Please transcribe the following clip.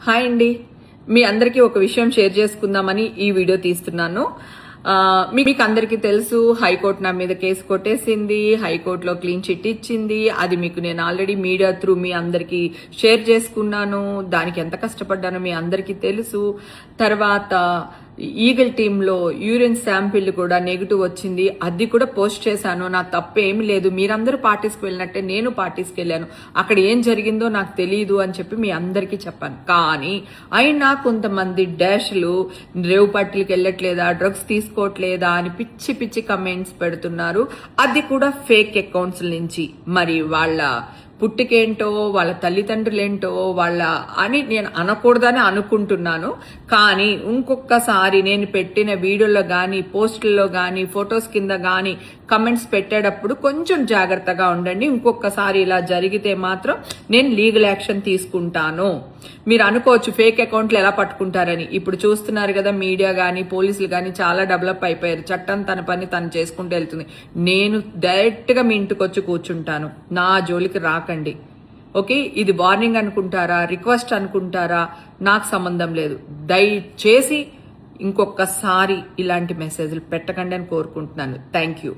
Hi అండి, మీ అందరికీ ఒక విషయం షేర్ చేసుకుందామని ఈ వీడియో తీస్తున్నాను. మీకు అందరికీ తెలుసు, హైకోర్టు నా మీద కేసు కొట్టేసింది, హైకోర్టులో క్లీన్ చిట్ ఇచ్చింది. అది మీకు నేను ఆల్రెడీ మీడియా త్రూ మీ అందరికీ షేర్ చేసుకున్నాను. దానికి ఎంత కష్టపడ్డానో మీ అందరికీ తెలుసు. తర్వాత ఈగల్ టీంలో యూరిన్ శాంపిల్ కూడా నెగిటివ్ వచ్చింది, అది కూడా పోస్ట్ చేశాను. నా తప్పు ఏమి లేదు, మీరందరూ పార్టీస్కి వెళ్ళినట్టే నేను పార్టీస్కి వెళ్ళాను. అక్కడ ఏం జరిగిందో నాకు తెలియదు అని చెప్పి మీ అందరికీ చెప్పాను. కానీ అయినా కొంతమంది డాష్లు రేవు పార్టీలకు వెళ్ళట్లేదా, డ్రగ్స్ తీసుకోవట్లేదా అని పిచ్చి పిచ్చి కమెంట్స్ పెడుతున్నారు. అది కూడా ఫేక్ అకౌంట్స్ నుంచి. మరి వాళ్ళ పుట్టికేంటో, వాళ్ళ తల్లిదండ్రులేంటో వాళ్ళ అని నేను అనకూడదని అనుకుంటున్నాను. కానీ ఇంకొకసారి నేను పెట్టిన వీడియోలో కానీ, పోస్టుల్లో కానీ, ఫొటోస్ కింద కానీ కమెంట్స్ పెట్టేటప్పుడు కొంచెం జాగ్రత్తగా ఉండండి. ఇంకొకసారి ఇలా జరిగితే మాత్రం నేను లీగల్ యాక్షన్ తీసుకుంటాను. మీరు అనుకోవచ్చు ఫేక్ అకౌంట్లు ఎలా పట్టుకుంటారని. ఇప్పుడు చూస్తున్నారు కదా, మీడియా కానీ పోలీసులు కానీ చాలా డెవలప్ అయిపోయారు. చట్టం తన పని తను చేసుకుంటూ వెళ్తుంది. నేను డైరెక్ట్ గా మీ ఇంటికి వచ్చి కూర్చుంటాను, నా జోలికి రాకండి. ఓకే, ఇది వార్నింగ్ అనుకుంటారా, రిక్వెస్ట్ అనుకుంటారా, నాకు సంబంధం లేదు. దయచేసి ఇంకొకసారి ఇలాంటి మెసేజ్లు పెట్టకండి అని కోరుకుంటున్నాను. Thank you.